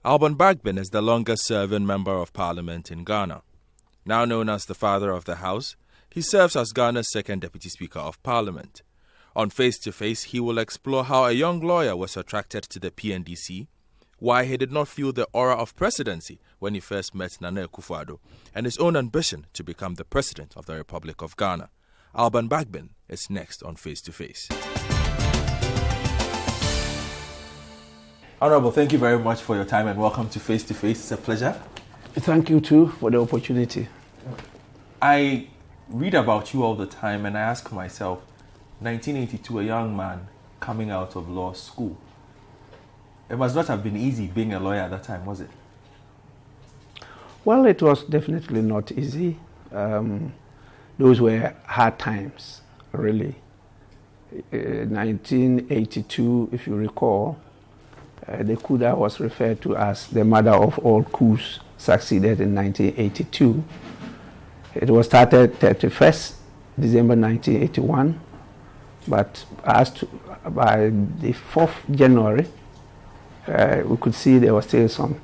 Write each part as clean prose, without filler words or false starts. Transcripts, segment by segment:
Alban Bagbin is the longest-serving Member of Parliament in Ghana. Now known as the Father of the House, he serves as Ghana's second Deputy Speaker of Parliament. On Face to Face, he will explore how a young lawyer was attracted to the PNDC, why he did not feel the aura of presidency when he first met Nana Akufo-Addo, and his own ambition to become the President of the Republic of Ghana. Alban Bagbin is next on Face to Face. Honorable, thank you very much for your time and welcome to Face to Face. It's a pleasure. Thank you too for the opportunity. I read about you all the time and I ask myself, 1982, a young man coming out of law school. It must not have been easy being a lawyer at that time, was it? Well, it was definitely not easy. Those were hard times, really. 1982, if you recall, the coup that was referred to as the mother of all coups succeeded in 1982. It was started 31st December 1981, but by the 4th January, we could see there was still some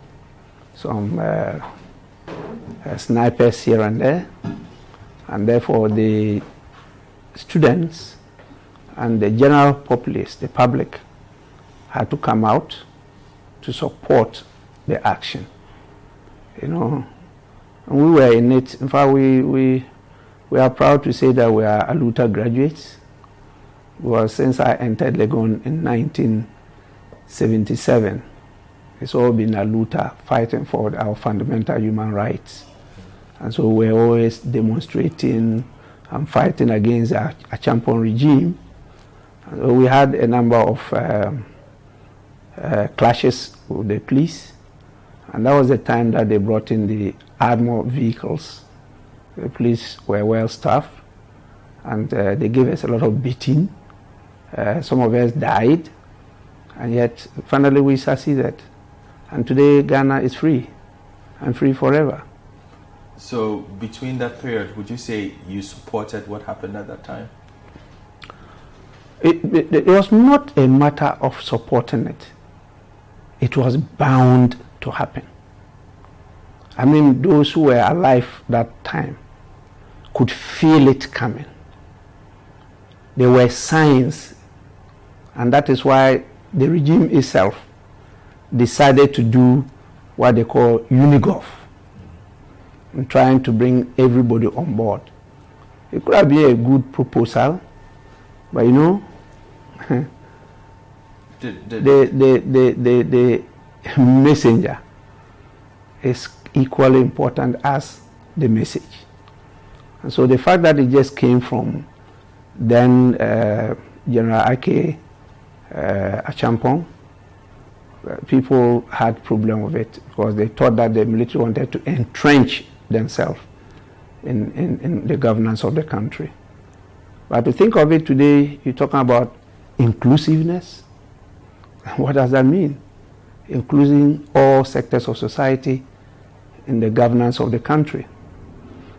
snipers here and there, and therefore the students and the general populace, the public, had to come out to support the action, and we were in it. In fact, we are proud to say that we are Aluta graduates, because since I entered Legon in 1977, it's all been Aluta fighting for our fundamental human rights, and so we're always demonstrating and fighting against a champion regime. And so we had a number of clashes with the police, and that was the time that they brought in the armored vehicles. The police were well staffed, and they gave us a lot of beating. Some of us died, and yet finally we succeeded. And today Ghana is free, and free forever. So between that period, would you say you supported what happened at that time? It was not a matter of supporting it. It was bound to happen. I mean, those who were alive that time could feel it coming. There were signs, and that is why the regime itself decided to do what they call unigov, in trying to bring everybody on board. It could have been a good proposal, but the messenger is equally important as the message. And so the fact that it just came from then General Ake Achampong, people had problem with it because they thought that the military wanted to entrench themselves in the governance of the country. But to think of it today, you're talking about inclusiveness. What does that mean? Including all sectors of society in the governance of the country.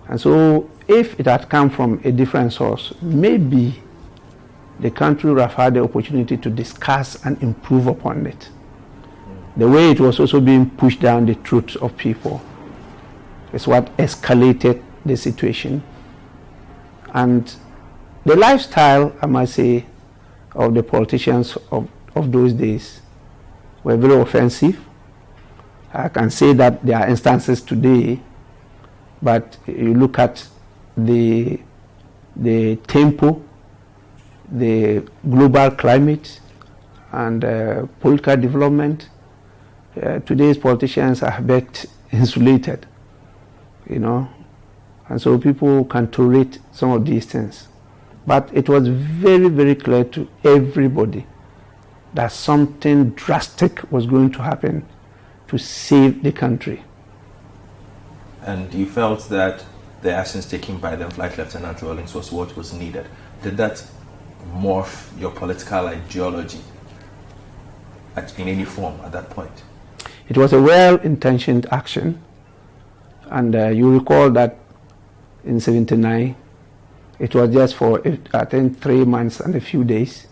And so if it had come from a different source, maybe the country would have had the opportunity to discuss and improve upon it. The way it was also being pushed down the throats of people is what escalated the situation. And the lifestyle, I must say, of the politicians of those days were very offensive. I can say that there are instances today, but you look at the tempo, the global climate, and political development, today's politicians are a bit insulated, and so people can tolerate some of these things. But it was very, very clear to everybody that something drastic was going to happen to save the country. And you felt that the actions taken by the Flight Lieutenant Rawlings was what was needed. Did that morph your political ideology in any form at that point? It was a well-intentioned action, and you recall that in 1979, it was just for, I think, 3 months and a few days,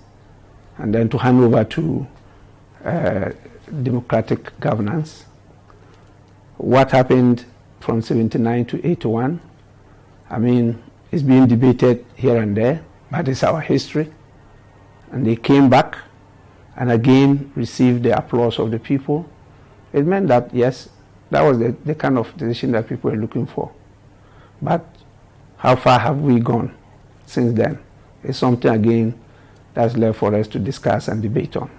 and then to hand over to democratic governance. what happened from 79 to 81. I mean, it's being debated here and there, but it's our history. And they came back and again received the applause of the people. It meant that, yes, that was the kind of decision that people were looking for. But how far have we gone since then? It's something, again, that's left for us to discuss and debate on.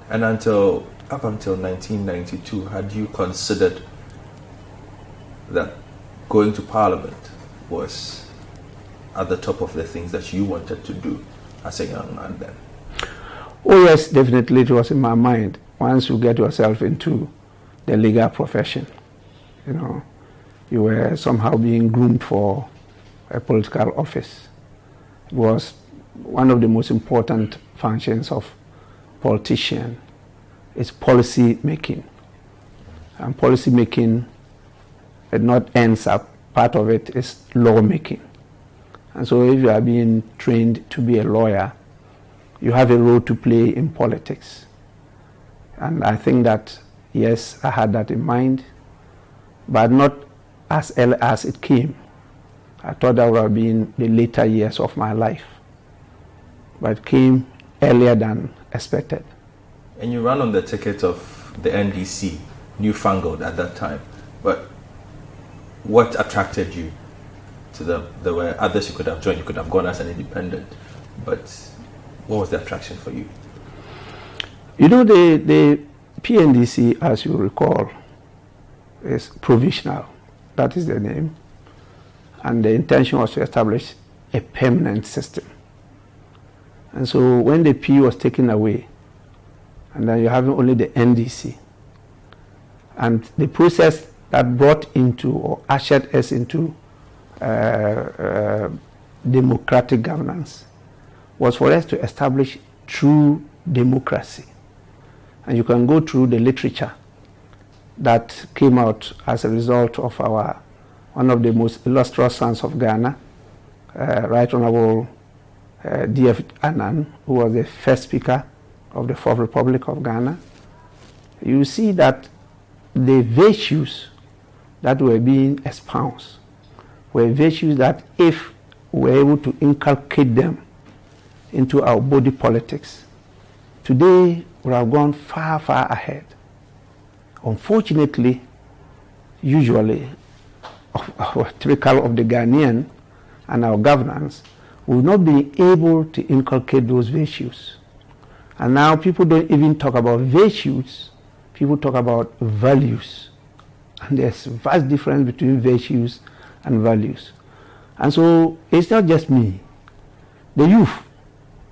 And up until 1992, had you considered that going to Parliament was at the top of the things that you wanted to do as a young man then? Oh yes, definitely it was in my mind. Once you get yourself into the legal profession, you know, you were somehow being groomed for a political office. It was one of the most important functions of politician. It's policy making. And policy making, it not ends up, part of it is law making. And so if you are being trained to be a lawyer, you have a role to play in politics. And I think that, yes, I had that in mind, but not as early as it came. I thought that would have been the later years of my life, but it came earlier than expected. And you ran on the ticket of the NDC, newfangled at that time, but what attracted you to them? There were others you could have joined, you could have gone as an independent, but what was the attraction for you? You know, the PNDC, as you recall, is provisional. That is the name. And the intention was to establish a permanent system. And so when the P was taken away, and then you're having only the NDC, and the process that brought into or ushered us into democratic governance was for us to establish true democracy. And you can go through the literature that came out as a result of one of the most illustrious sons of Ghana, Right Honorable D.F. Annan, who was the first speaker of the Fourth Republic of Ghana. You see that the virtues that were being espoused were virtues that, if we were able to inculcate them into our body politics, today we have gone far, far ahead. Unfortunately, usually, typical of the Ghanaian and our governance, we will not be able to inculcate those virtues. And now people don't even talk about virtues, people talk about values. And there's a vast difference between virtues and values. And so it's not just me. The youth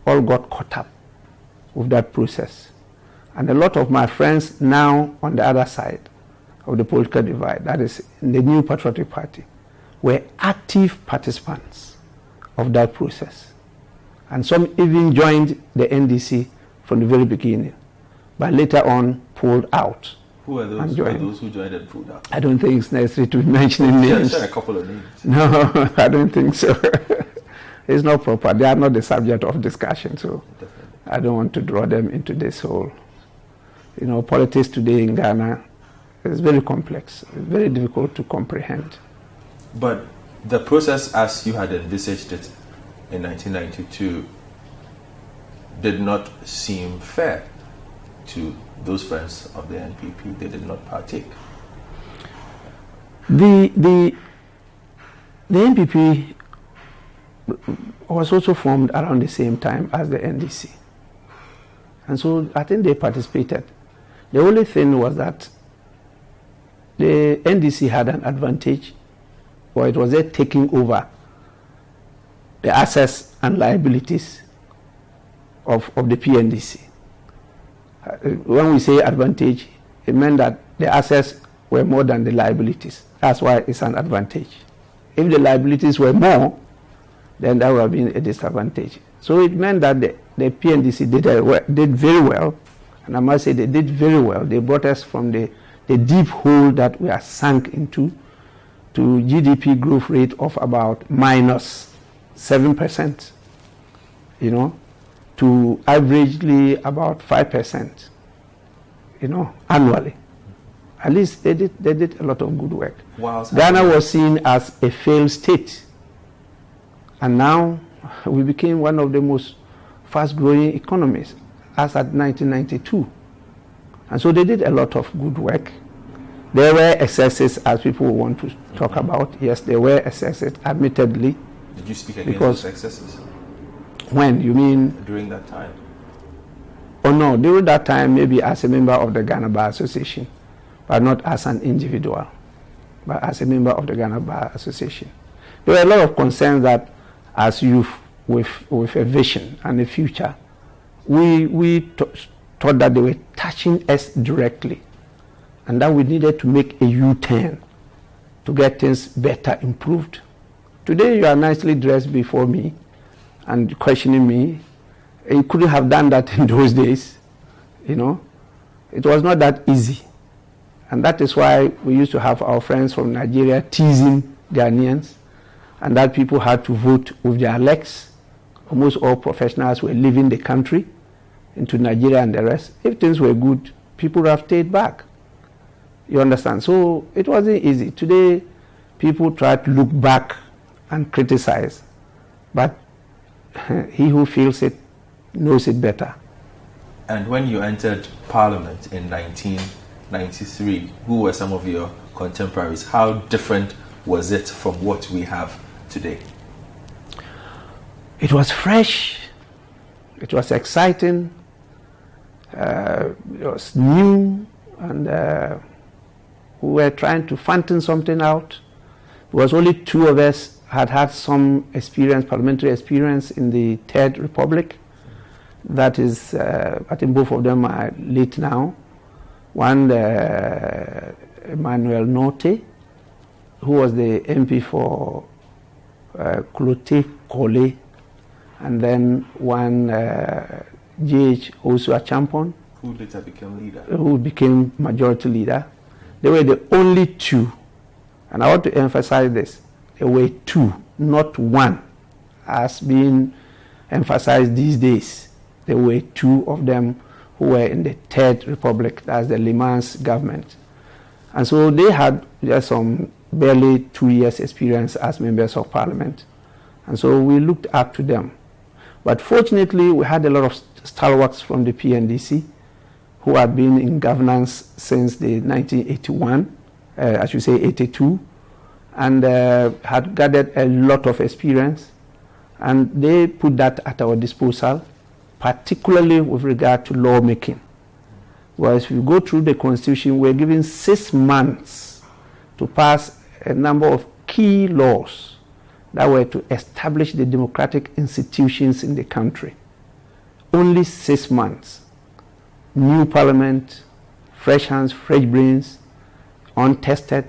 all got caught up with that process. And a lot of my friends now on the other side of the political divide, that is in the New Patriotic Party, were active participants of that process. And some even joined the NDC from the very beginning, but later on pulled out. Who are those? Who are those who joined and pulled out? I don't think it's necessary to mention names. Share a couple of names. No, I don't think so. It's not proper. They are not the subject of discussion, so definitely. I don't want to draw them into this whole. You know, politics today in Ghana is very complex. It's very difficult to comprehend. But the process as you had envisaged it in 1992 did not seem fair to those friends of the NPP. They did not partake. The NPP was also formed around the same time as the NDC. And so I think they participated. The only thing was that the NDC had an advantage, or it was there taking over the assets and liabilities of the PNDC. When we say advantage, it meant that the assets were more than the liabilities. That's why it's an advantage. If the liabilities were more, then that would have been a disadvantage. So it meant that the PNDC did very well, and I must say they did very well. They brought us from the deep hole that we are sunk into to GDP growth rate of about minus 7%, you know, to averagely about 5%, you know, annually. At least they did a lot of good work. Whilst Ghana was seen as a failed state. And now we became one of the most fast-growing economies as at 1992. And so they did a lot of good work. There were excesses, as people want to talk about. Yes, there were excesses, admittedly. Did you speak against those excesses? When? You mean? During that time. Oh no, during that time, maybe as a member of the Ghana Bar Association, but not as an individual, but as a member of the Ghana Bar Association. There were a lot of concerns that as youth with a vision and a future, we thought that they were touching us directly, and that we needed to make a U-turn to get things better, improved. Today you are nicely dressed before me and questioning me. You couldn't have done that in those days, you know. It was not that easy. And that is why we used to have our friends from Nigeria teasing Ghanaians, and that people had to vote with their legs. Almost all professionals were leaving the country into Nigeria and the rest. If things were good, people would have stayed back. You understand? So it wasn't easy. Today, people try to look back and criticize, but he who feels it knows it better. And when you entered Parliament in 1993, who were some of your contemporaries? How different was it from what we have today? It was fresh. It was exciting. It was new, and we were trying to fathom something out. There was only two of us had some experience, parliamentary experience, in the Third Republic. That is, I think both of them are late now. One, Emmanuel Norte, who was the MP for Klote Kole, and then one, J.H. Osua Champon, who later became leader. Who became majority leader. They were the only two, and I want to emphasize this. There were two, not one, as being emphasized these days. There were two of them who were in the Third Republic, that's the Limans government. And so they had just some barely 2 years experience as members of parliament. And so we looked up to them. But fortunately, we had a lot of stalwarts from the PNDC who had been in governance since the 1981, I should say 82, and had gathered a lot of experience. And they put that at our disposal, particularly with regard to lawmaking. Whereas if you go through the Constitution, we're given 6 months to pass a number of key laws that were to establish the democratic institutions in the country. Only 6 months. New parliament, fresh hands, fresh brains, untested,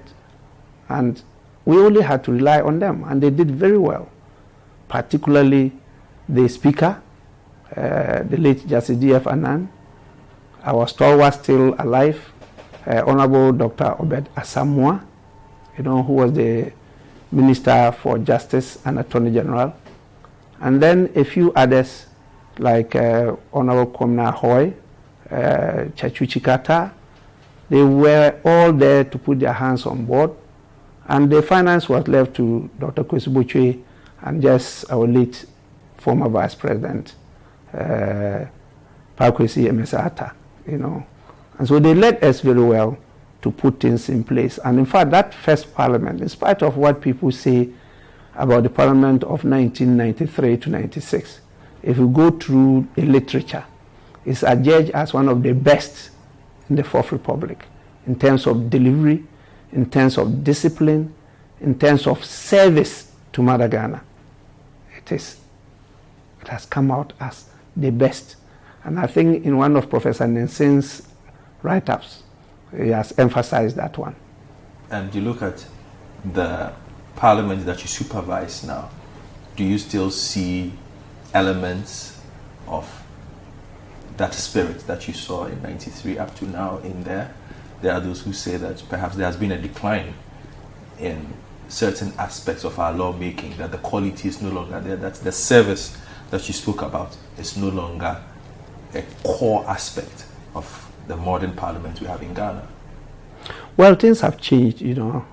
and we only had to rely on them, and they did very well. Particularly the Speaker, the late Justice D.F. Annan, our stalwart still alive, Honorable Dr. Obed Asamoah, who was the Minister for Justice and Attorney General, and then a few others like Honorable Kwamna Hoy, Chachu Chikata. They were all there to put their hands on board, and the finance was left to Dr. Kwesi and just our late former Vice President, Pakwesi Emesata, And so they led us very well to put things in place. And in fact, that first parliament, in spite of what people say about the parliament of 1993 to 96, if you go through the literature, it's adjudged as one of the best in the Fourth Republic in terms of delivery, in terms of discipline, in terms of service to Mother Ghana. It has come out as the best. And I think in one of Professor Nenson's write-ups, he has emphasized that one. And you look at the parliament that you supervise now, do you still see elements of that spirit that you saw in 93 up to now in there? There are those who say that perhaps there has been a decline in certain aspects of our lawmaking, that the quality is no longer there, that the service that you spoke about is no longer a core aspect of the modern parliament we have in Ghana. Well, things have changed, you know.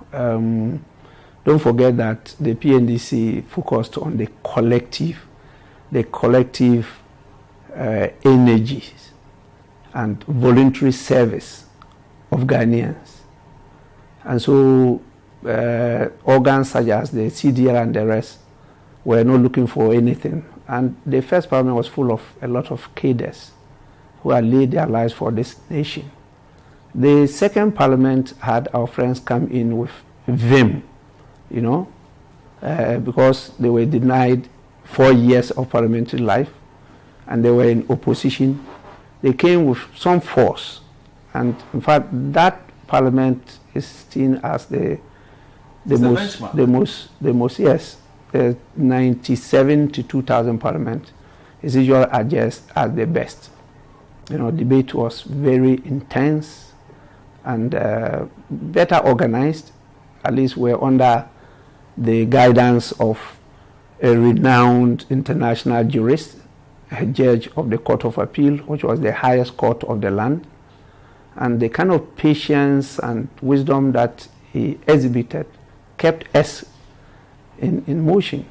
Don't forget that the PNDC focused on the collective energies and voluntary service of Ghanaians. And so organs such as the CDL and the rest were not looking for anything. And the first parliament was full of a lot of cadres who had laid their lives for this nation. The second parliament had our friends come in with vim, you know, because they were denied 4 years of parliamentary life and they were in opposition. They came with some force, and in fact that parliament is seen as the most yes, 97 to 2000 parliament is usually adjudged as the best. You know, debate was very intense and better organized. At least we're under the guidance of a renowned international jurist, a judge of the Court of Appeal, which was the highest court of the land. And the kind of patience and wisdom that he exhibited kept us in motion.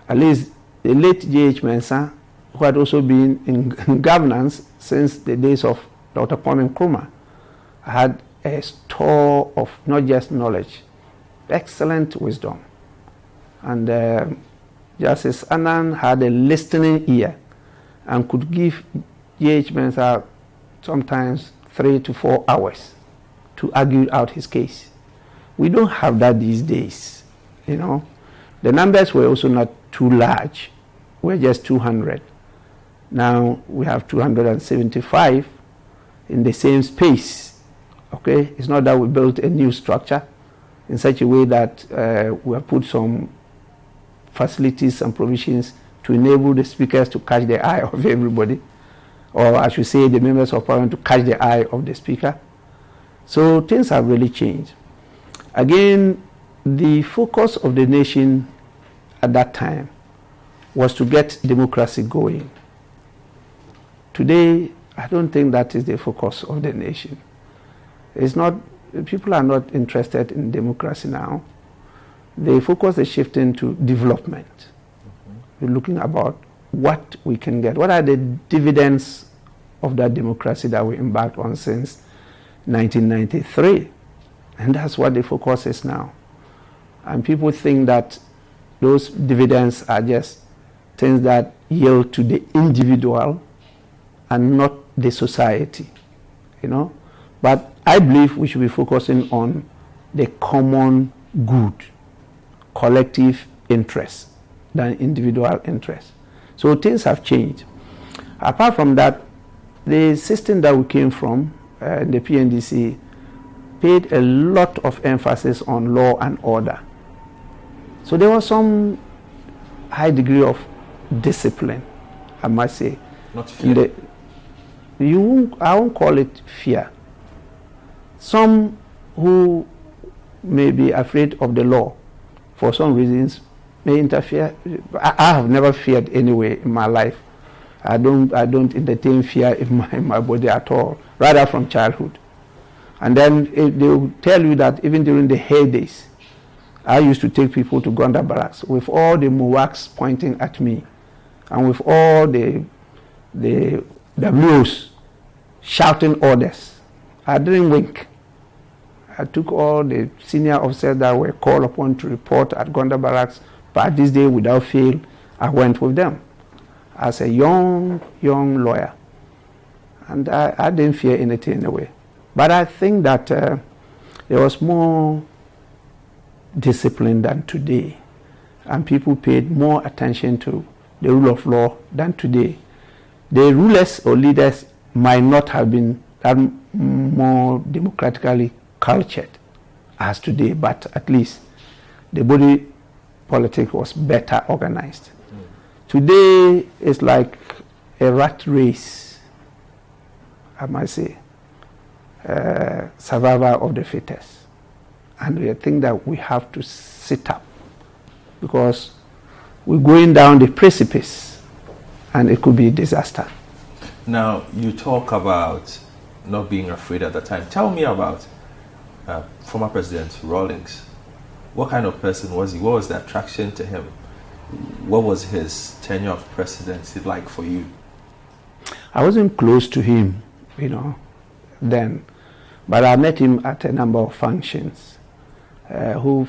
At least the late J.H. Mensah, who had also been in governance since the days of Dr. Kwame Nkrumah, had a store of not just knowledge, excellent wisdom. And Justice Annan had a listening ear and could give J.H. Mensah sometimes 3 to 4 hours to argue out his case. We don't have that these days, you know. The numbers were also not too large. We're just 200. Now we have 275 in the same space, okay? It's not that we built a new structure in such a way that we have put some facilities and provisions to enable the speakers to catch the eye of everybody, or I should say the members of parliament to catch the eye of the speaker. So things have really changed. Again, the focus of the nation at that time was to get democracy going. Today, I don't think that is the focus of the nation. It's not, people are not interested in democracy now. The focus is shifting to development. We're looking about what we can get. What are the dividends of that democracy that we embarked on since 1993? And that's what the focus is now. And people think that those dividends are just things that yield to the individual and not the society, you know. But I believe we should be focusing on the common good, collective interest than individual interest. So things have changed. Apart from that, the system that we came from, the PNDC, paid a lot of emphasis on law and order. So there was some high degree of discipline, I must say. Not fear. I won't call it fear. Some who may be afraid of the law for some reasons may interfere. I have never feared anyway in my life. I don't entertain fear in my body at all, rather from childhood. And then they will tell you that even during the heydays, I used to take people to Gonda Barracks with all the Muwaks pointing at me and with all the WOs shouting orders. I didn't wink. I took all the senior officers that were called upon to report at Gonda Barracks, but this day, without fail, I went with them as a young lawyer. And I didn't fear anything anyway. But I think that there was more discipline than today, and people paid more attention to the rule of law than today. The rulers or leaders might not have been that more democratically cultured as today, but at least the body politic was better organized. Today it's like a rat race, I might say. Survival of the fittest. And we think that we have to sit up because we're going down the precipice and it could be a disaster. Now, you talk about not being afraid at the time. Tell me about former President Rawlings. What kind of person was he? What was the attraction to him? What was his tenure of presidency like for you? I wasn't close to him, then, but I met him at a number of functions. Who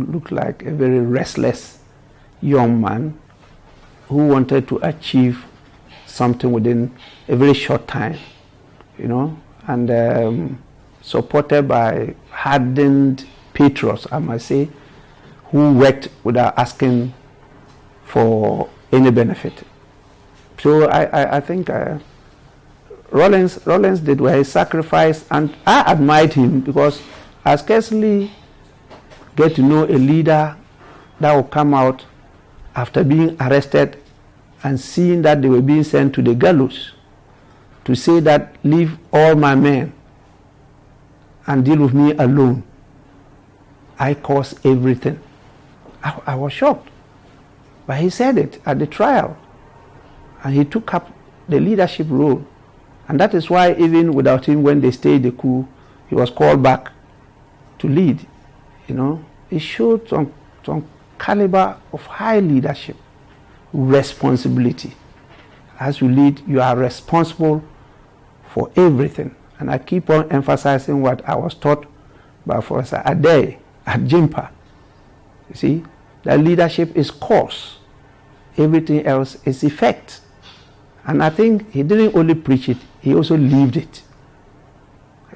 looked like a very restless young man who wanted to achieve something within a very short time, and supported by hardened patriots, I must say, who worked without asking for any benefit. So I think Rawlings did well. He sacrificed, and I admired him because I scarcely get to know a leader that will come out after being arrested and seeing that they were being sent to the gallows to say that leave all my men and deal with me alone. I caused everything. I was shocked. But he said it at the trial. And he took up the leadership role. And that is why even without him, when they stayed the coup, he was called back to lead. It showed some caliber of high leadership, responsibility. As you lead, you are responsible for everything. And I keep on emphasizing what I was taught by Professor Ade at Jimpa. You see, that leadership is cause. Everything else is effect. And I think he didn't only preach it, he also lived it.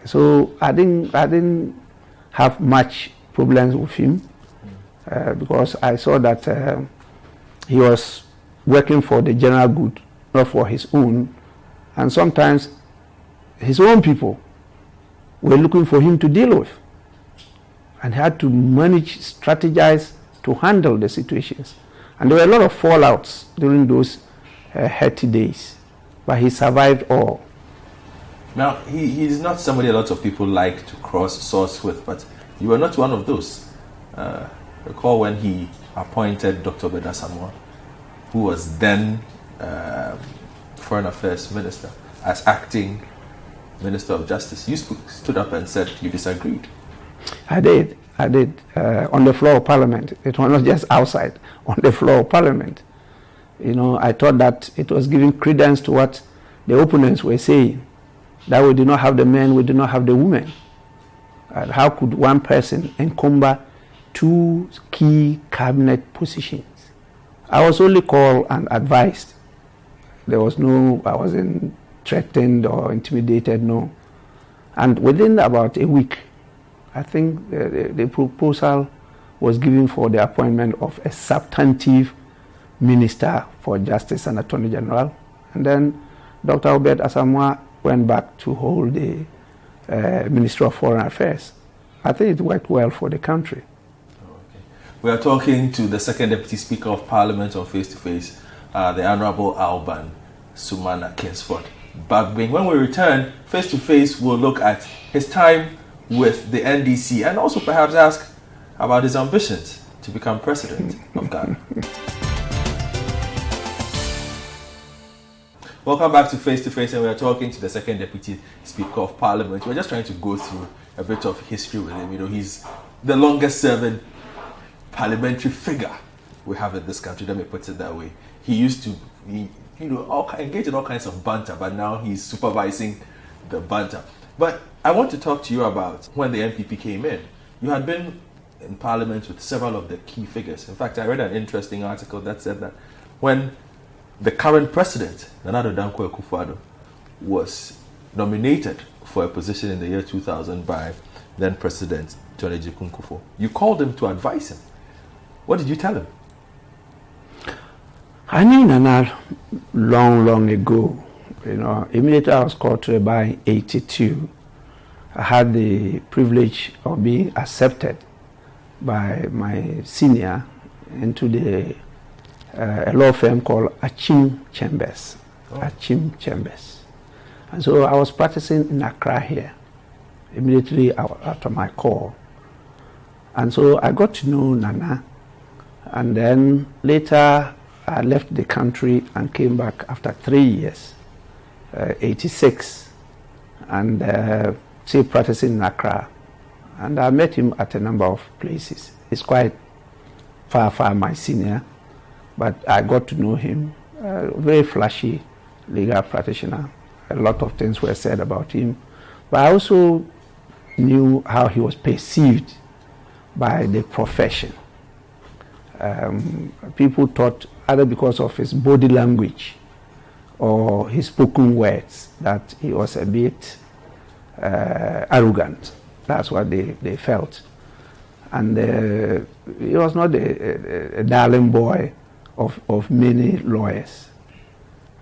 So I didn't have much problems with him because I saw that he was working for the general good, not for his own. And sometimes his own people were looking for him to deal with. And he had to manage, strategize to handle the situations. And there were a lot of fallouts during those 30 days. But he survived all. Now, he's not somebody a lot of people like to cross swords with, but you were not one of those. Recall when he appointed Dr. Beda Samoa, who was then Foreign Affairs Minister, as acting Minister of Justice. You stood up and said you disagreed. I did. On the floor of Parliament. It was not just outside, on the floor of Parliament. I thought that it was giving credence to what the opponents were saying, that we did not have the men, we did not have the women. How could one person encumber two key cabinet positions? I was only called and advised. I wasn't threatened or intimidated, no. And within about a week, I think the proposal was given for the appointment of a substantive Minister for Justice and Attorney General. And then Dr. Obed Asamoah went back to hold the Ministry of Foreign Affairs. I think it worked well for the country. Okay. We are talking to the Second Deputy Speaker of Parliament on Face to Face, the Honorable Alban Bagbin. When we return, Face to Face, we'll look at his time with the NDC and also perhaps ask about his ambitions to become President of Ghana. Welcome back to Face, and we are talking to the Second Deputy Speaker of Parliament. We're just trying to go through a bit of history with him. He's the longest serving parliamentary figure we have in this country, let me put it that way. He used to engage in all kinds of banter, but now he's supervising the banter. But I want to talk to you about when the NPP came in. You had been in Parliament with several of the key figures. In fact, I read an interesting article that said that when the current president, Nana Addo Dankwa Akufo-Addo, was nominated for a position in the year 2000 by then President John Mahama, you called him to advise him. What did you tell him? I knew Nana long ago. Immediately I was called to the bar in 1982. I had the privilege of being accepted by my senior into a law firm called Achim Chambers. Achim Chambers. And so I was practicing in Accra here, immediately after my call. And so I got to know Nana. And then later I left the country and came back after 3 years, 86, and still practicing in Accra. And I met him at a number of places. He's quite far my senior, but I got to know him. Very flashy legal practitioner. A lot of things were said about him. But I also knew how he was perceived by the profession. People thought, either because of his body language or his spoken words, that he was a bit arrogant. That's what they felt. And he was not a darling boy of many lawyers.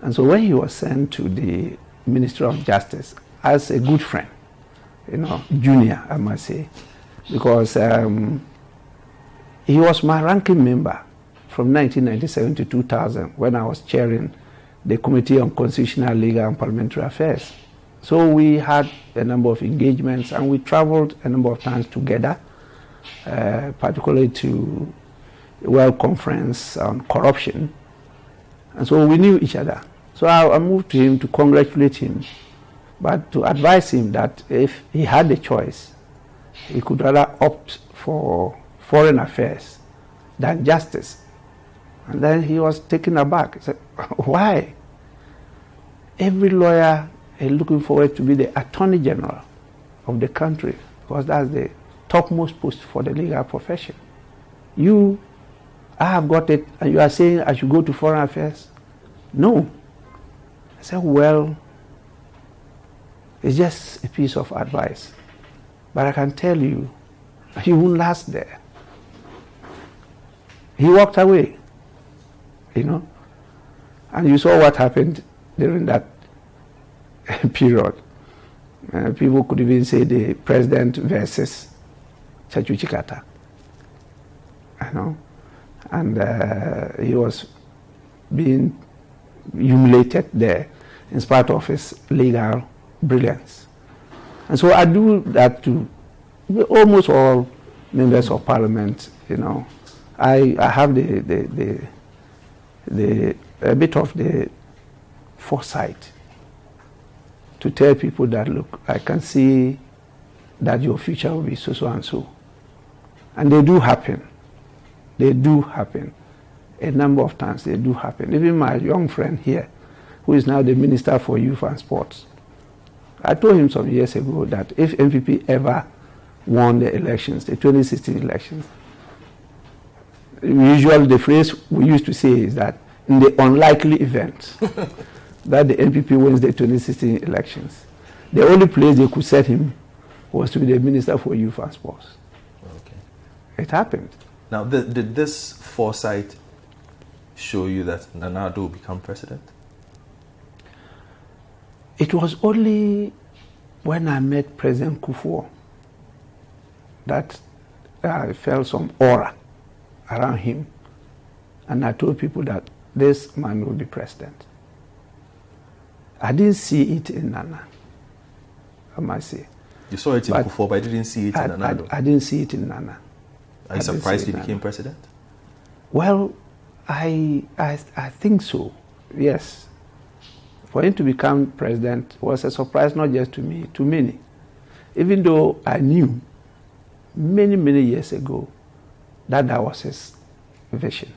And so when he was sent to the Ministry of Justice as a good friend, junior, I must say, because he was my ranking member from 1997 to 2000 when I was chairing the Committee on Constitutional, Legal and Parliamentary Affairs. So we had a number of engagements and we traveled a number of times together, particularly to the World Conference on Corruption. And so we knew each other. So I moved to him to congratulate him, but to advise him that if he had the choice, he could rather opt for foreign affairs than justice. And then he was taken aback. He said, why? Every lawyer is looking forward to be the Attorney General of the country, because that's the topmost post for the legal profession. I have got it, and you are saying I should go to foreign affairs? No. I said, well, it's just a piece of advice. But I can tell you, he won't last there. He walked away, And you saw what happened during that period. People could even say the president versus Chachuchikata. And he was being humiliated there in spite of his legal brilliance. And so I do that to almost all members of parliament. I have a bit of the foresight to tell people that, look, I can see that your future will be so and so. And they do happen. They do happen. A number of times they do happen. Even my young friend here, who is now the Minister for Youth and Sports, I told him some years ago that if MPP ever won the elections, the 2016 elections, usually the phrase we used to say is that in the unlikely event that the MPP wins the 2016 elections, the only place they could set him was to be the Minister for Youth and Sports. Okay. It happened. Now, did this foresight show you that Nana Addo will become president? It was only when I met President Akufo that I felt some aura around him. And I told people that this man will be president. I didn't see it in Nana, I must say. You saw it in Akufo, but you didn't see it in Nana Addo? I didn't see it in Nana. Are you surprised he became president? Well, I think so, yes. For him to become president was a surprise, not just to me, to many. Even though I knew many years ago that was his vision.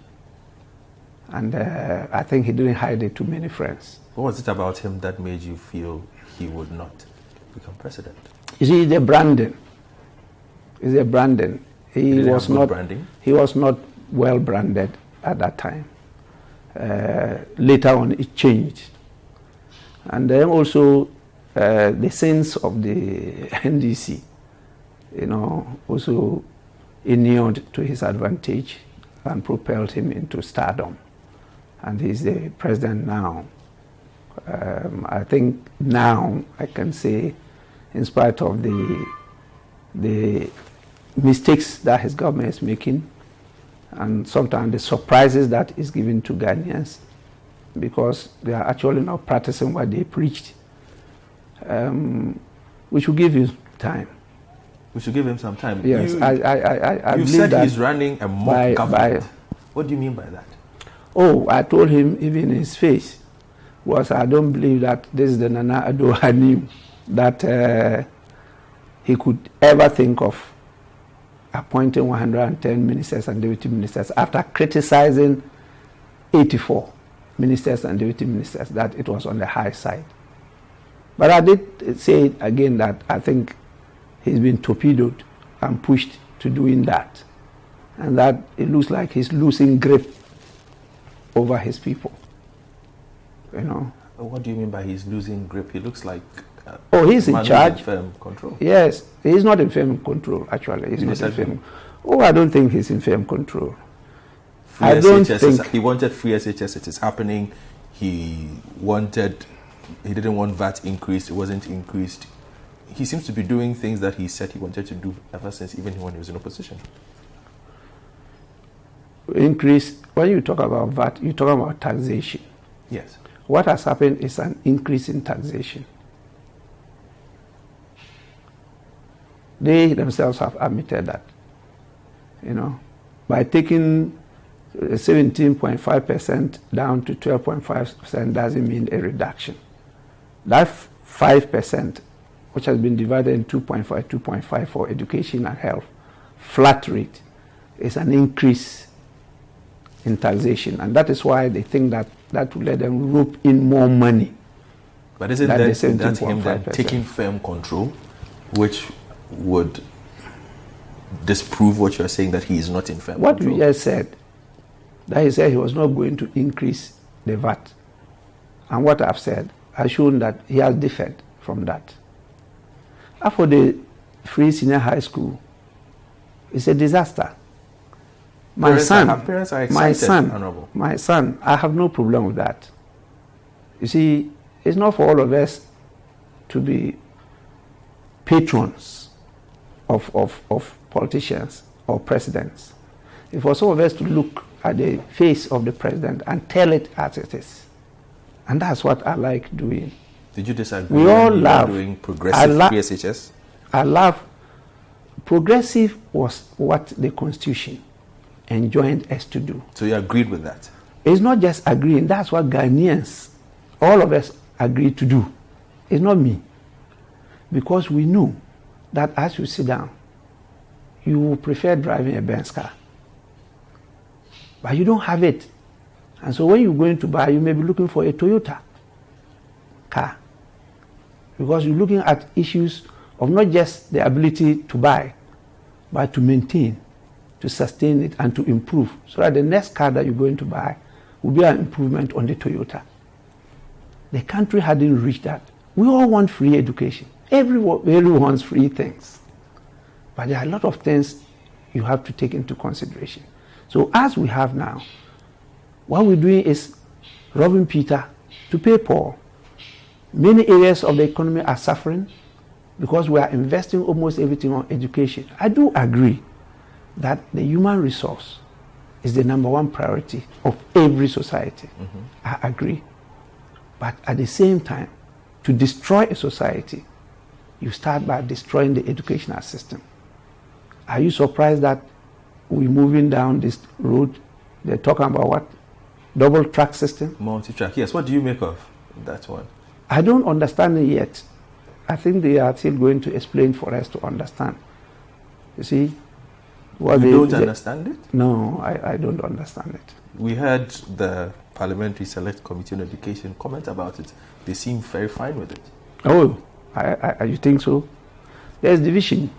And I think he didn't hide it to many friends. What was it about him that made you feel he would not become president? You see, the branding. It's a branding. He was not well branded at that time. Later on, it changed. And then also the sense of the NDC, also inured to his advantage and propelled him into stardom. And he's the president now. I think now I can say, in spite of the mistakes that his government is making, and sometimes the surprises that is given to Ghanaians, because they are actually not practicing what they preached, we should give him time. We should give him some time. Yes, I you said he's running a mock government. What do you mean by that? Oh, I told him even in his face was I don't believe that this is the Nana Addo I knew, that he could ever think of appointing 110 ministers and deputy ministers after criticizing 84 ministers and deputy ministers, that it was on the high side. But I did say again that I think he's been torpedoed and pushed to doing that, and that it looks like he's losing grip over his people. You know. What do you mean by he's losing grip? He looks like he's in charge. In firm control. Yes, he's not in firm control. Actually, he's not in firm. Oh, I don't think he's in firm control. I don't think he wanted free SHS. It is happening. He didn't want VAT increased. It wasn't increased. He seems to be doing things that he said he wanted to do ever since, even when he was in opposition. Increase. When you talk about VAT, you talk about taxation. Yes. What has happened is an increase in taxation. They themselves have admitted that. You know, by taking 17.5% down to 12.5% doesn't mean a reduction. That 5%, which has been divided in 2.5 for education and health, flat rate, is an increase in taxation. And that is why they think that that will let them rope in more money. But isn't that him then taking firm control, which would disprove what you're saying, that he is not in firm control? What you just said, that he said he was not going to increase the VAT. And what I've said has shown that he has differed from that. As for the free senior high school, it's a disaster. My son, I have no problem with that. You see, it's not for all of us to be patrons of politicians or presidents. It's for some of us to look at the face of the president and tell it as it is. And that's what I like doing. Did you disagree? We all laugh. Doing progressive PSHS? I laugh. Progressive was what the Constitution enjoined us to do. So you agreed with that? It's not just agreeing. That's what Ghanaians, all of us, agreed to do. It's not me. Because we knew that as you sit down, you will prefer driving a Benz car. But you don't have it. And so when you're going to buy, you may be looking for a Toyota car. Because you're looking at issues of not just the ability to buy, but to maintain, to sustain it, and to improve. So that the next car that you're going to buy will be an improvement on the Toyota. The country hadn't reached that. We all want free education. Everyone wants free things. But there are a lot of things you have to take into consideration. So as we have now, what we're doing is robbing Peter to pay Paul. Many areas of the economy are suffering because we are investing almost everything on education. I do agree that the human resource is the number one priority of every society. Mm-hmm. I agree. But at the same time, to destroy a society, you start by destroying the educational system. Are you surprised that we're moving down this road? They're talking about what? Double track system? Multi-track, yes. What do you make of that one? I don't understand it yet. I think they are still going to explain for us to understand. You see? You don't understand it? No, I don't understand it. We heard the Parliamentary Select Committee on Education comment about it. They seem very fine with it. Oh, you think so? There's division,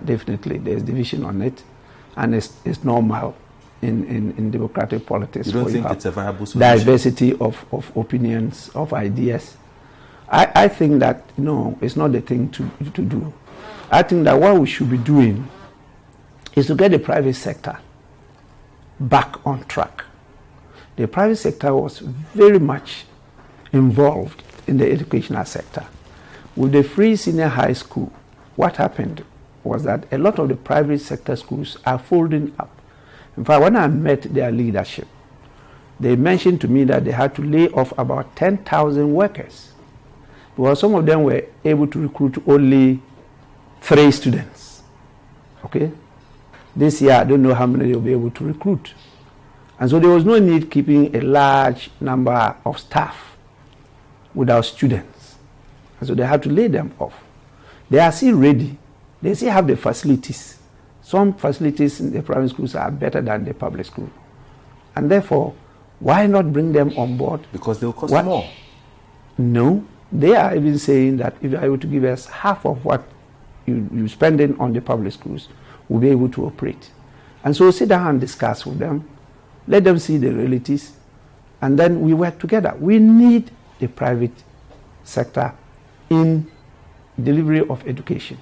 definitely. There's division on it. And it's normal in democratic politics. You don't think it's a viable solution? Diversity of opinions, of ideas. I think that, no, it's not the thing to do. I think that what we should be doing is to get the private sector back on track. The private sector was very much involved in the educational sector. With the free senior high school, what happened was that a lot of the private sector schools are folding up. In fact, when I met their leadership, they mentioned to me that they had to lay off about 10,000 workers because some of them were able to recruit only 3 students. Okay? This year, I don't know how many they'll be able to recruit. And so there was no need keeping a large number of staff without students. And so they had to lay them off. They are still ready They still have the facilities. Some facilities in the private schools are better than the public school. And therefore, why not bring them on board? Because they'll cost more. No. They are even saying that if you are able to give us half of what you spending on the public schools, we'll be able to operate. And so sit down and discuss with them. Let them see the realities. And then we work together. We need the private sector in delivery of education.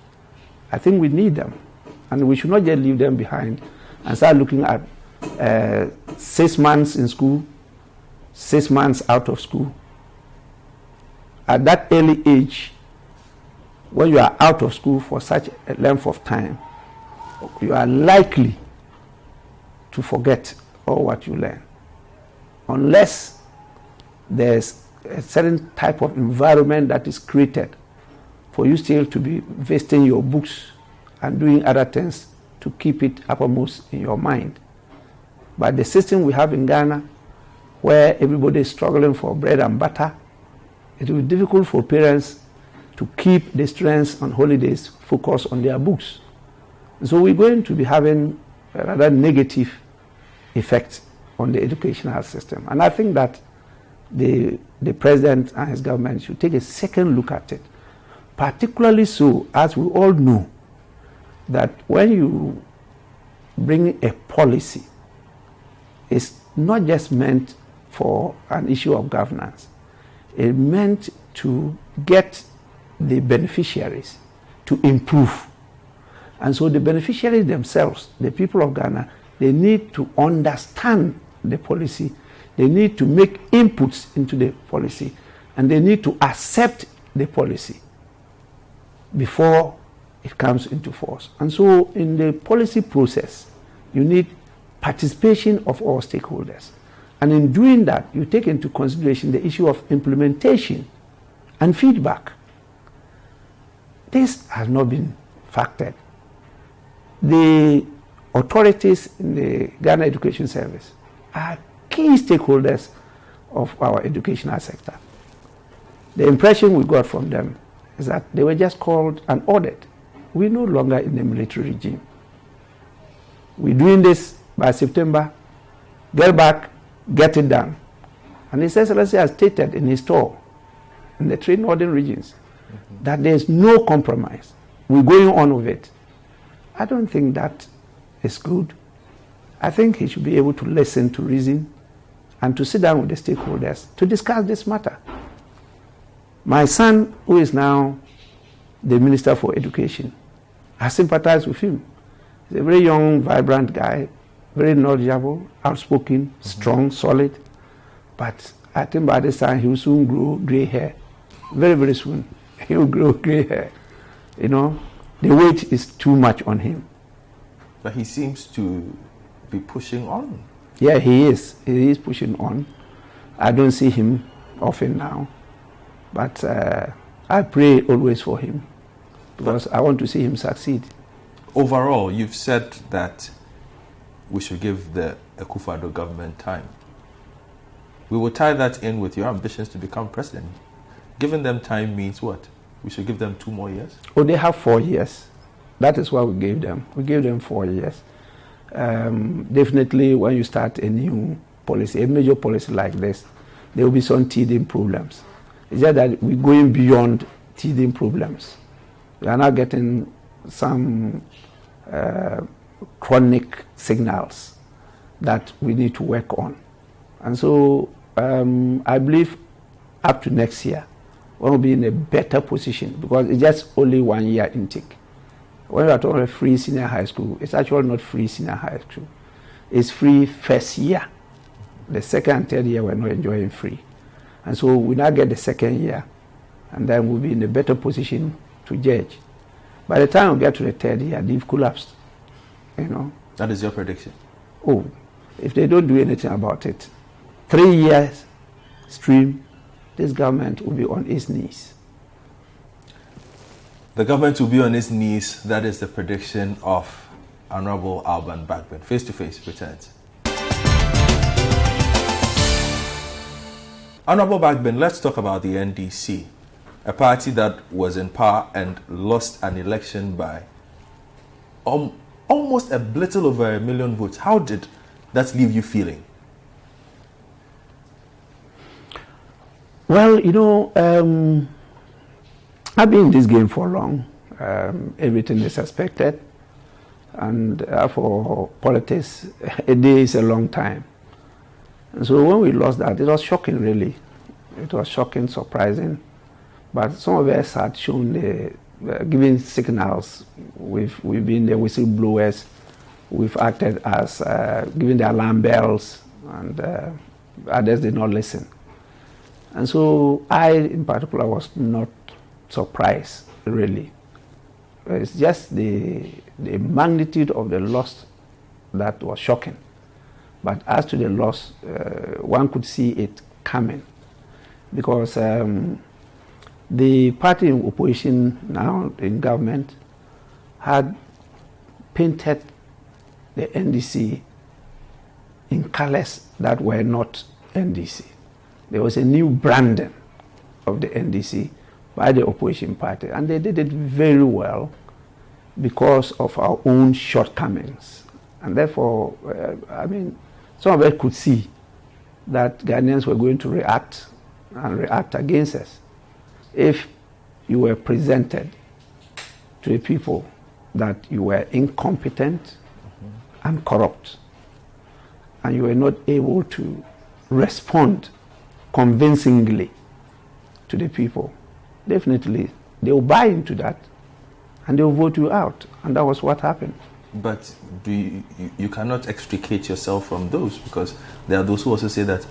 I think we need them. And we should not just leave them behind and start looking at 6 months in school, 6 months out of school. At that early age, when you are out of school for such a length of time, you are likely to forget all what you learn. Unless there's a certain type of environment that is created for you still to be visiting your books and doing other things to keep it uppermost in your mind. But the system we have in Ghana, where everybody is struggling for bread and butter, it will be difficult for parents to keep the students on holidays focused on their books. So we're going to be having a rather negative effect on the educational system. And I think that the president and his government should take a second look at it. Particularly so, as we all know, that when you bring a policy, it's not just meant for an issue of governance. It's meant to get the beneficiaries to improve. And so the beneficiaries themselves, the people of Ghana, they need to understand the policy. They need to make inputs into the policy. And they need to accept the policy before it comes into force. And so in the policy process, you need participation of all stakeholders. And in doing that, you take into consideration the issue of implementation and feedback. This has not been factored. The authorities in the Ghana Education Service are key stakeholders of our educational sector. The impression we got from them is that they were just called an audit. We're no longer in the military regime. We're doing this by September, get back, get it done. And His Excellency has stated in his tour in the 3 northern regions that there's no compromise. We're going on with it. I don't think that is good. I think he should be able to listen to reason and to sit down with the stakeholders to discuss this matter. My son, who is now the Minister for Education, I sympathize with him. He's a very young, vibrant guy, very knowledgeable, outspoken, strong, solid. But I think by this time he will soon grow gray hair. Very, very soon. He will grow gray hair. You know, the weight is too much on him. But he seems to be pushing on. Yeah, he is. He is pushing on. I don't see him often now. But I pray always for him because I want to see him succeed. Overall, you've said that we should give the Akufo-Addo government time. We will tie that in with your ambitions to become president. Giving them time means what? We should give them 2 more years? Oh, they have 4 years. That is what we gave them. We gave them 4 years. Definitely, when you start a new policy, a major policy like this, there will be some teething problems. It's just that we're going beyond teething problems. We are now getting some chronic signals that we need to work on. And so I believe up to next year, we'll be in a better position because it's just only 1 year intake. When we are talking about free senior high school, it's actually not free senior high school. It's free first year. The second and third year, we're not enjoying free. And so we now get the second year, and then we'll be in a better position to judge. By the time we get to the third year, they've collapsed. You know. That is your prediction? Oh, if they don't do anything about it, 3 years stream, this government will be on its knees. The government will be on its knees. That is the prediction of Honorable Alban Bagbin. Face to Face returns. Honorable Bagbin, let's talk about the NDC, a party that was in power and lost an election by almost a little over 1 million votes. How did that leave you feeling? Well, I've been in this game for long. Everything is expected. And for politics, a day is a long time. And so when we lost that, it was shocking, really. It was shocking, surprising. But some of us had shown giving signals. We've been the whistleblowers. We've acted as giving the alarm bells, and others did not listen. And so I, in particular, was not surprised, really. It's just the magnitude of the loss that was shocking. But as to the loss, one could see it coming, because the party in opposition now in government had painted the NDC in colors that were not NDC. There was a new branding of the NDC by the opposition party, and they did it very well because of our own shortcomings. And therefore, some of us could see that Ghanaians were going to react and react against us if you were presented to the people that you were incompetent and corrupt, and you were not able to respond convincingly to the people. Definitely, they will buy into that and they will vote you out. And that was what happened. But you cannot extricate yourself from those, because there are those who also say that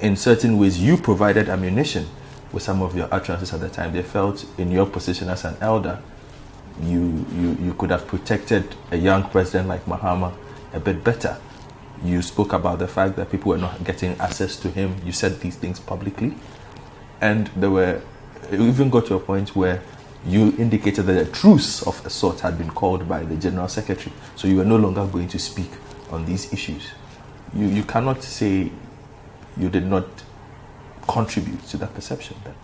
in certain ways you provided ammunition with some of your utterances at the time. They felt in your position as an elder, you could have protected a young president like Mahama a bit better. You spoke about the fact that people were not getting access to him. You said these things publicly. And it even got to a point where you indicated that a truce of a sort had been called by the General Secretary. So you were no longer going to speak on these issues. You cannot say you did not contribute to that perception then.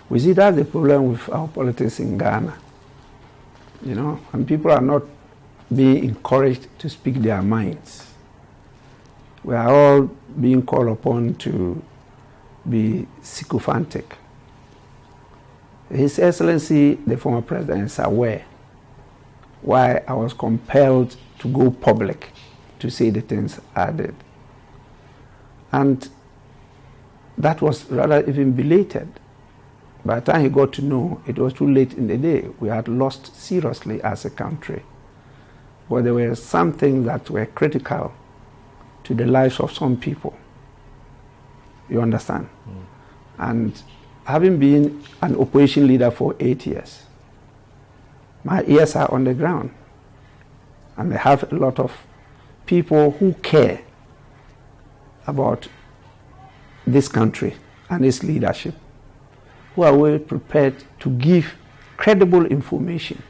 We see that's the problem with our politics in Ghana. And people are not being encouraged to speak their minds. We are all being called upon to be sycophantic. His Excellency, the former president, is aware why I was compelled to go public to say the things I did. And that was rather even belated. By the time he got to know, it was too late in the day. We had lost seriously as a country. But there were some things that were critical to the lives of some people. You understand? And having been an opposition leader for 8 years, my ears are on the ground. And I have a lot of people who care about this country and its leadership, who are well prepared to give credible information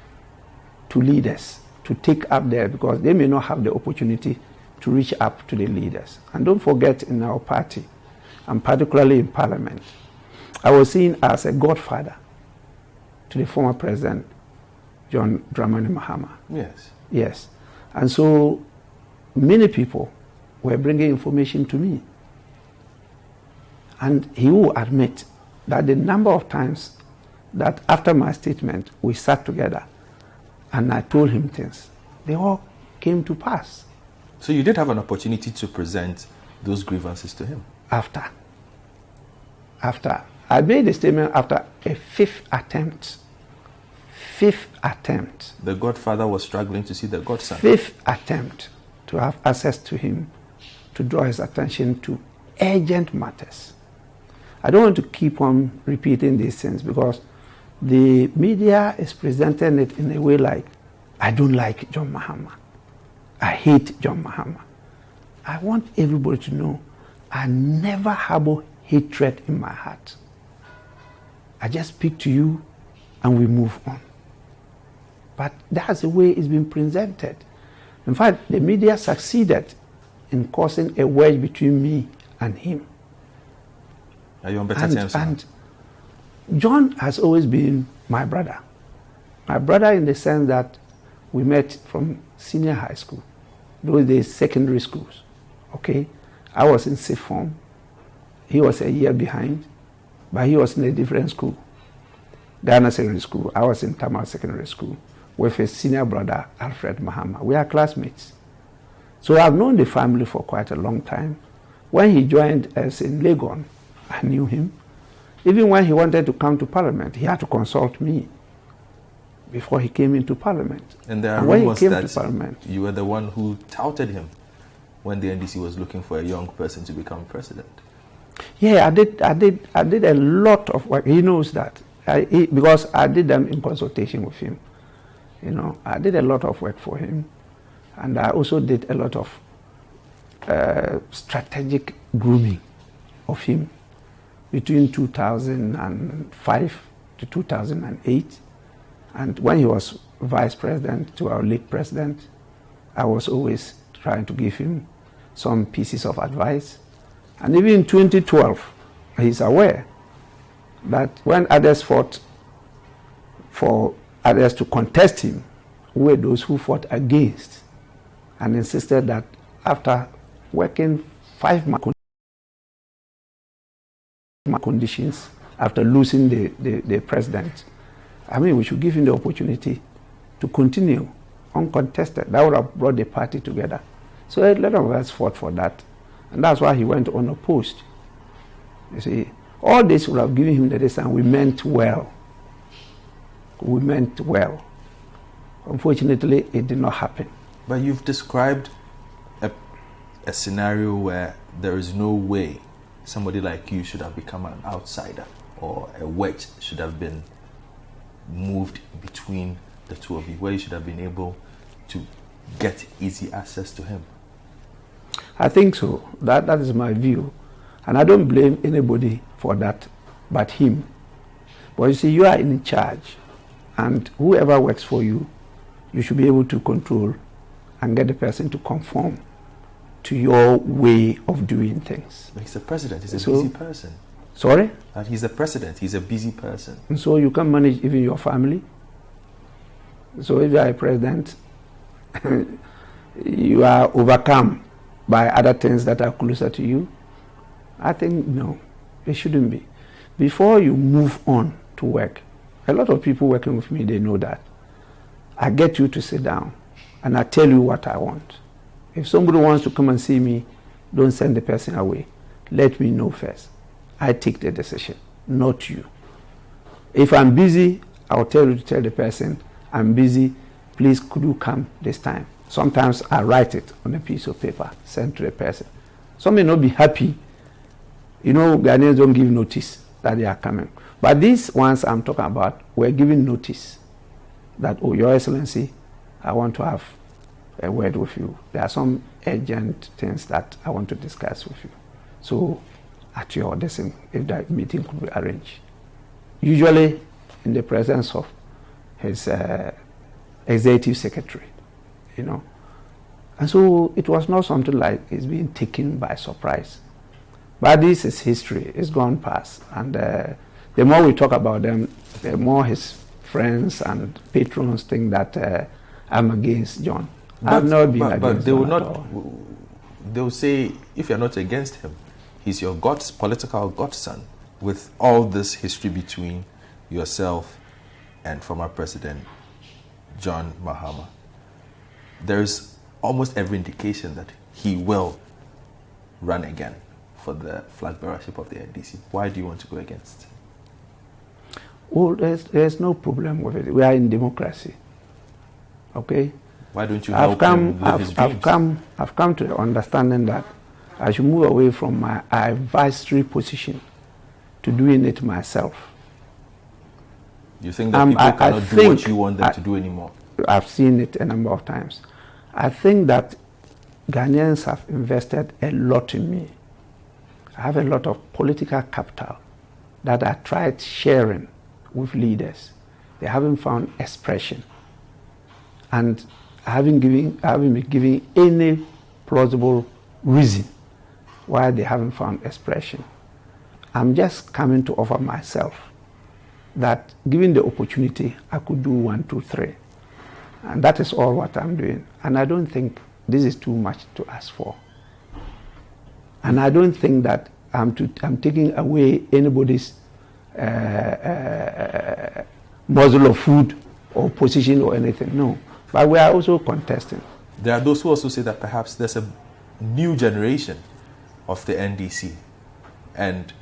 to leaders to take up there, because they may not have the opportunity to reach up to the leaders. And don't forget, in our party, and particularly in Parliament, I was seen as a godfather to the former president, John Mahama. Yes. Yes. And so many people were bringing information to me. And he will admit that the number of times that after my statement we sat together and I told him things, they all came to pass. So you did have an opportunity to present those grievances to him? After. I made the statement after a fifth attempt. The godfather was struggling to see the godson. Fifth attempt to have access to him, to draw his attention to urgent matters. I don't want to keep on repeating these things because the media is presenting it in a way like, I don't like John Mahama. I hate John Mahama. I want everybody to know I never harbor hatred in my heart. I just speak to you and we move on. But that's the way it's been presented. In fact, the media succeeded in causing a wedge between me and him. Are you on better terms? And John has always been my brother. My brother in the sense that We met from senior high school. Those days, secondary schools. Okay? I was in sixth form. He was a year behind, but he was in a different school. Ghana Secondary School. I was in Tamale Secondary School with his senior brother, Alfred Mahama. We are classmates. So I've known the family for quite a long time. When he joined us in Legon, I knew him. Even when he wanted to come to Parliament, he had to consult me before he came into Parliament. And there are rumors that you were the one who touted him when the NDC was looking for a young person to become president. Yeah, I did a lot of work. He knows that. Because I did them in consultation with him. You know, I did a lot of work for him. And I also did a lot of strategic grooming of him between 2005 to 2008. And when he was vice president to our league president, I was always trying to give him some pieces of advice. And even in 2012, he's aware that when others fought for others to contest him, we were those who fought against and insisted that after working 5 conditions, after losing the president, I mean, we should give him the opportunity to continue uncontested. That would have brought the party together. So a lot of us fought for that. And that's why he went unopposed. You see, all this would have given him the distance. We meant well. We meant well. Unfortunately, it did not happen. But you've described a scenario where there is no way somebody like you should have become an outsider, or a wedge should have been moved between the two of you, where you should have been able to get easy access to him. I think so. That is my view. And I don't blame anybody for that but him. But you see, you are in charge. And whoever works for you, you should be able to control and get the person to conform to your way of doing things. But he's the president. He's a busy person. Sorry? That he's the president. He's a busy person. And so you can manage even your family. So if you are a president, you are overcome by other things that are closer to you. I think, no, it shouldn't be. Before you move on to work, a lot of people working with me, they know that. I get you to sit down and I tell you what I want. If somebody wants to come and see me, don't send the person away. Let me know first. I take the decision, not you. If I'm busy, I'll tell you to tell the person, I'm busy, please could you come this time? Sometimes I write it on a piece of paper, send to the person. Some may not be happy. You know, Ghanaians don't give notice that they are coming. But these ones I'm talking about were giving notice that, oh, Your Excellency, I want to have a word with you. There are some urgent things that I want to discuss with you. So, at your decision, if that meeting could be arranged. Usually in the presence of his executive secretary, you know. And so it was not something like it's being taken by surprise. But this is history. It's gone past. And the more we talk about them, the more his friends and patrons think that I'm against John. I've not been against But they will John not. at all. They will say, if you're not against him, he's your political godson. With all this history between yourself and former President John Mahama, there's almost every indication that he will run again for the flag bearership of the NDC. Why do you want to go against? Well, there's no problem with it. We are in democracy. Okay? Why don't you help him live his dreams? I've come to the understanding that I should move away from my advisory position to doing it myself. You think that people cannot do what you want them to do anymore? I've seen it a number of times. I think that Ghanaians have invested a lot in me. I have a lot of political capital that I tried sharing with leaders. They haven't found expression. And I haven't been giving any plausible reason why they haven't found expression. I'm just coming to offer myself that given the opportunity, I could do 1, 2, 3. And that is all what I'm doing. And I don't think this is too much to ask for. And I don't think that I'm taking away anybody's morsel of food or position or anything. No. But we are also contesting. There are those who also say that perhaps there's a new generation of the NDC. And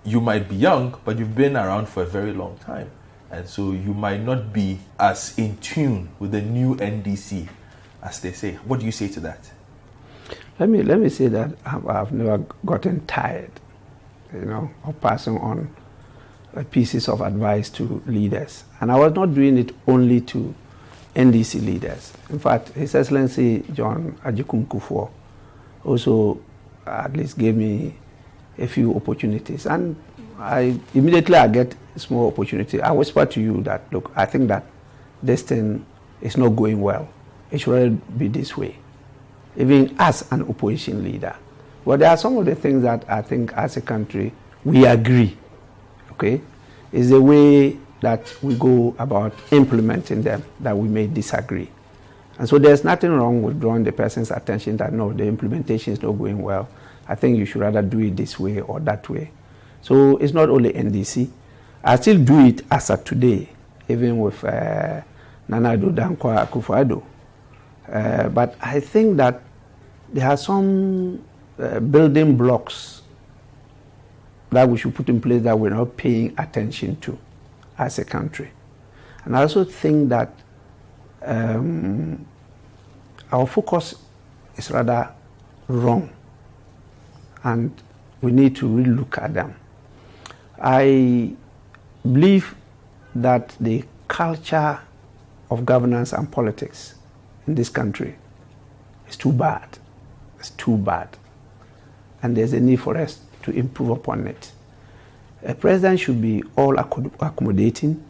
you might be young, but you've been around for a very long time. And so you might not be as in tune with the new NDC, as they say. What do you say to that? Let me say that I've never gotten tired, of passing on pieces of advice to leaders. And I was not doing it only to NDC leaders. In fact, His Excellency John Akufo-Addo also at least gave me a few opportunities. And I get a small opportunity. I whisper to you that, look, I think that this thing is not going well. It shouldn't be this way, even as an opposition leader. But there are some of the things that I think as a country we agree, okay? It's the way that we go about implementing them that we may disagree. And so there's nothing wrong with drawing the person's attention that, no, the implementation is not going well. I think you should rather do it this way or that way. So it's not only NDC. I still do it as of today, even with Nana Addo Dankwa Akufo-Addo. But I think that there are some building blocks that we should put in place that we're not paying attention to as a country. And I also think that our focus is rather wrong, and we need to really look at them. I believe that the culture of governance and politics in this country is too bad. It's too bad. And there's a need for us to improve upon it. A president should be all accommodating.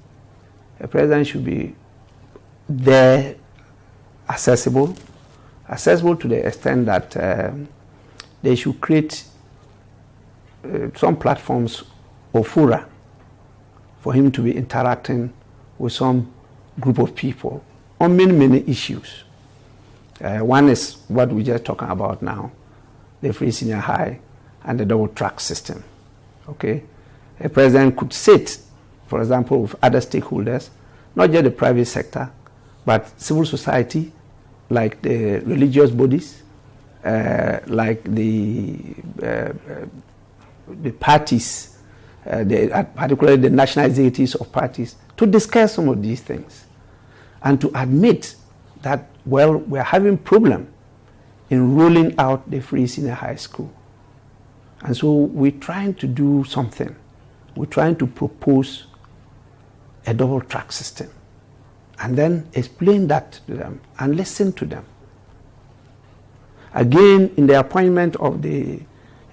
A president should be there, accessible to the extent that they should create some platforms or fora for him to be interacting with some group of people on many, many issues. One is what we're just talking about now, the free senior high and the double track system. Okay? A president could sit, for example, with other stakeholders, not just the private sector, but civil society, like the religious bodies, like the parties, particularly the national executives of parties, to discuss some of these things and to admit that, well, we're having problem in rolling out the free senior high school. And so we're trying to do something. We're trying to propose a double track system and then explain that to them and listen to them. Again, in the appointment of the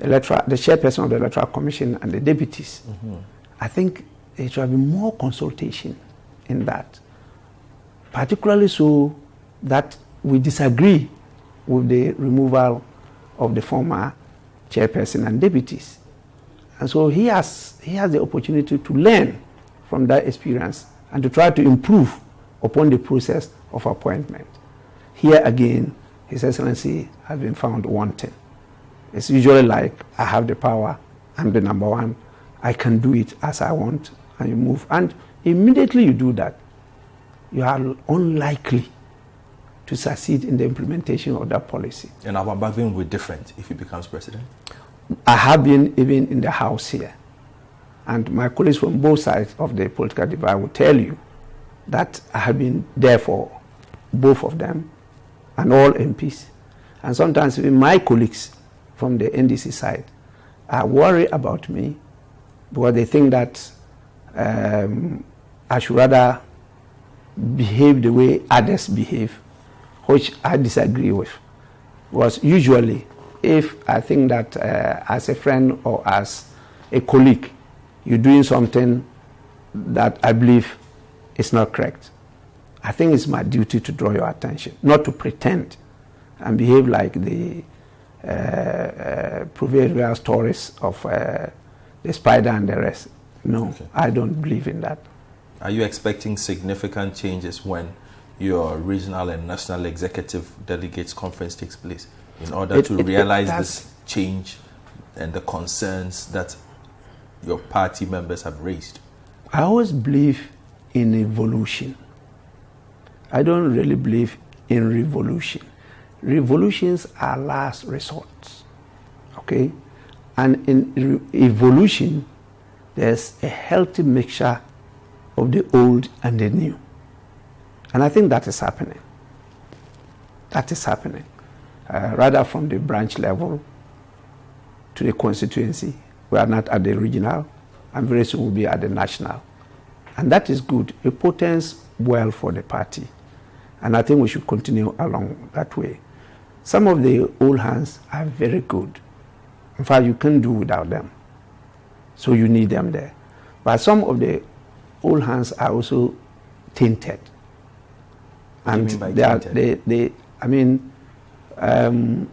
chairperson of the Electoral Commission and the deputies, I think there should be more consultation in that, particularly so that we disagree with the removal of the former chairperson and deputies. And so he has the opportunity to learn from that experience and to try to improve upon the process of appointment. Here again, His Excellency has been found wanting. It's usually like, I have the power, I'm the number one, I can do it as I want, and you move. And immediately you do that, you are unlikely to succeed in the implementation of that policy. And Alban Bagbin will be different if he becomes president? I have been even in the House here. And my colleagues from both sides of the political divide will tell you that I have been there for both of them and all MPs. And sometimes even my colleagues from the NDC side are worried about me because they think that I should rather behave the way others behave, which I disagree with. Because usually, if I think that as a friend or as a colleague, you're doing something that I believe is not correct, I think it's my duty to draw your attention, not to pretend and behave like the proverbial stories of the spider and the rest. No, okay. I don't believe in that. Are you expecting significant changes when your regional and national executive delegates conference takes place in order to realize this change and the concerns that your party members have raised? I always believe in evolution. I don't really believe in revolution. Revolutions are last resorts, okay? And in evolution, there's a healthy mixture of the old and the new. And I think that is happening. That is happening. Rather from the branch level to the constituency. We are not at the regional, and very soon we'll be at the national. And that is good. It portends well for the party. And I think we should continue along that way. Some of the old hands are very good. In fact, you can't do without them. So you need them there. But some of the old hands are also tainted. And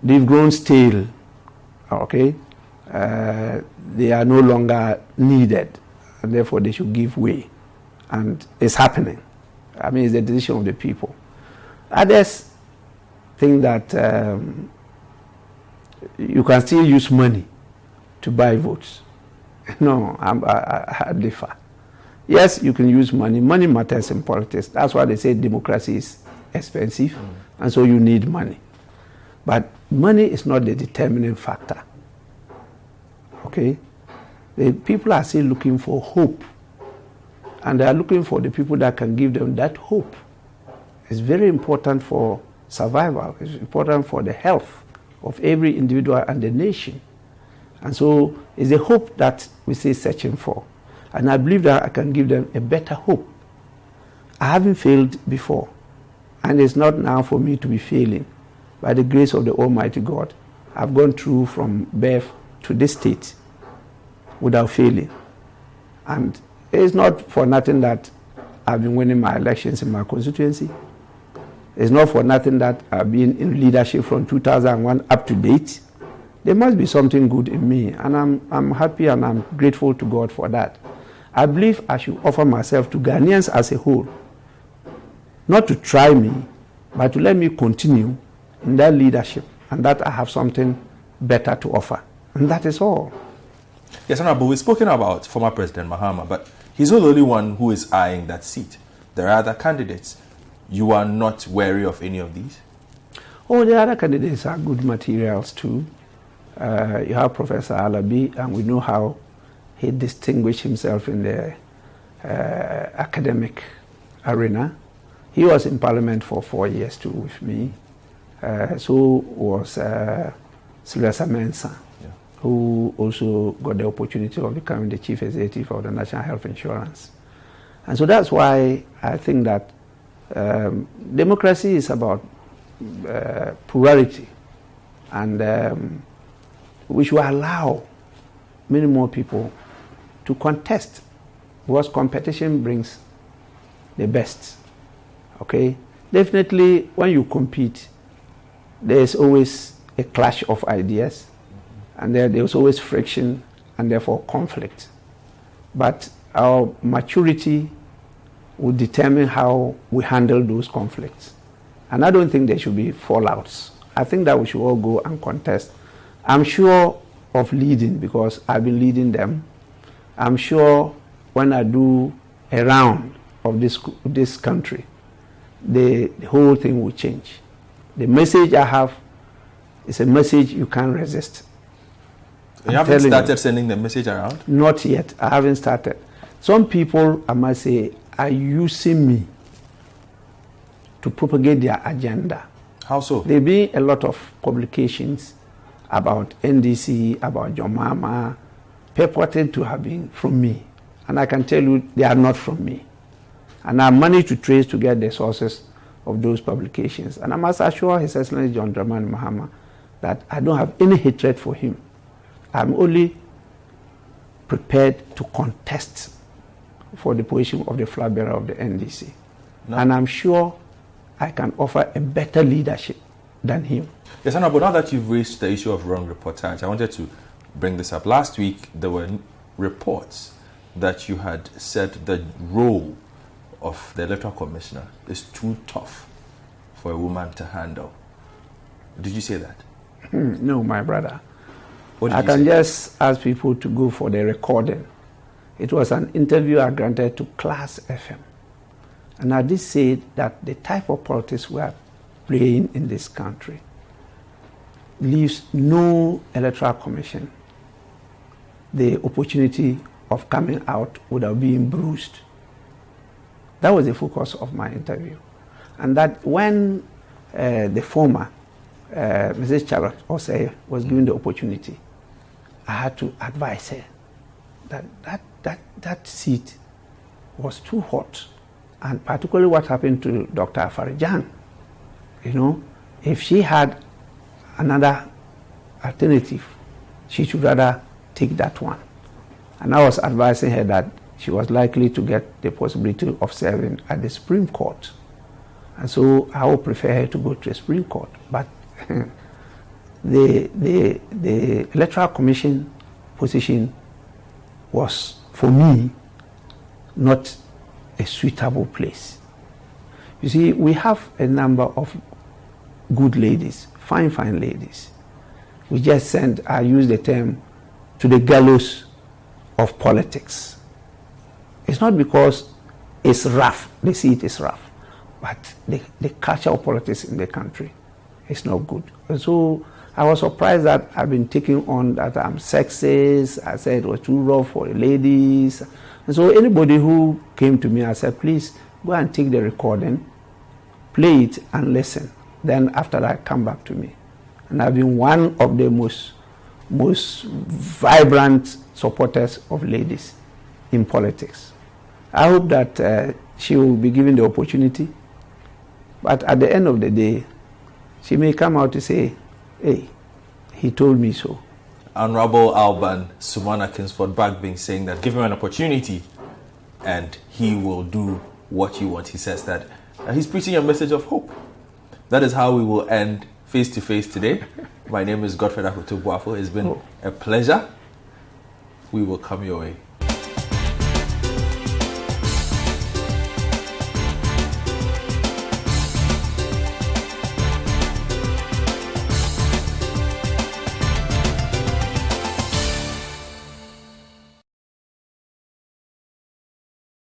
they've grown stale. Okay? They are no longer needed. And therefore they should give way. And it's happening. It's the decision of the people. Others think that you can still use money to buy votes. No, I differ. Yes, you can use money. Money matters in politics. That's why they say democracy is expensive, and so you need money. But money is not the determining factor. Okay? The people are still looking for hope. And they are looking for the people that can give them that hope. It's very important for survival. It's important for the health of every individual and the nation. And so it's a hope that we stay searching for. And I believe that I can give them a better hope. I haven't failed before. And it's not now for me to be failing. By the grace of the Almighty God, I've gone through from birth to this state without failing. And it's not for nothing that I've been winning my elections in my constituency. It's not for nothing that I've been in leadership from 2001 up to date. There must be something good in me, and I'm happy and I'm grateful to God for that. I believe I should offer myself to Ghanaians as a whole, not to try me, but to let me continue in that leadership, and that I have something better to offer. And that is all. Yes, Honorable, we've spoken about former President Mahama, but he's not the only one who is eyeing that seat. There are other candidates. You are not wary of any of these? Oh, the other candidates are good materials too. You have Professor Alabi, and we know how he distinguished himself in the academic arena. He was in Parliament for 4 years too with me. So was Sylvester Mensah, who also got the opportunity of becoming the Chief Executive of the National Health Insurance. And so that's why I think that democracy is about plurality, and we should allow many more people to contest, because competition brings the best. Okay? Definitely, when you compete, there's always a clash of ideas, and there's always friction, and therefore conflict. But our maturity will determine how we handle those conflicts. And I don't think there should be fallouts. I think that we should all go and contest. I'm sure of leading, because I've been leading them. I'm sure when I do a round of this country, the whole thing will change. The message I have is a message you can't resist. You haven't started sending the message around? Not yet. I haven't started. Some people, I must say, are using me to propagate their agenda. How so? There be a lot of publications about NDC, about John Mahama, purported to have been from me. And I can tell you they are not from me. And I managed to trace to get the sources of those publications. And I must assure His Excellency John Dramani Mahama that I don't have any hatred for him. I'm only prepared to contest for the position of the flag bearer of the NDC. No. And I'm sure I can offer a better leadership than him. Yes, Honorable, now that you've raised the issue of wrong reportage, I wanted to bring this up. Last week, there were reports that you had said the role of the electoral commissioner is too tough for a woman to handle. Did you say that? No, my brother. I can just ask people to go for the recording. It was an interview I granted to Class FM. And I did say that the type of politics we are playing in this country leaves no electoral commission the opportunity of coming out without being bruised. That was the focus of my interview. And that when the former Mrs. Charlotte Osei was given the opportunity, I had to advise her that seat was too hot. And particularly what happened to Dr. Afarijan. You know, if she had another alternative, she should rather take that one. And I was advising her that she was likely to get the possibility of serving at the Supreme Court. And so I would prefer her to go to the Supreme Court. But the Electoral Commission position was, for me, not a suitable place. You see, we have a number of good ladies, fine ladies. We just send, I use the term, to the gallows of politics. It's not because it's rough, they see it as rough, but the culture of politics in the country is not good. And so I was surprised that I've been taking on that I'm sexist. I said it was too rough for the ladies. And so anybody who came to me, I said, please go and take the recording, play it and listen. Then after that, come back to me. And I've been one of the most vibrant supporters of ladies in politics. I hope that she will be given the opportunity. But at the end of the day, she may come out to say, hey, he told me so. Honorable Alban Sumana Bagbin saying that give him an opportunity and he will do what you want. He says that he's preaching a message of hope. That is how we will end Face to Face today. My name is Godfred Akoto Boafo. It's been a pleasure. We will come your way.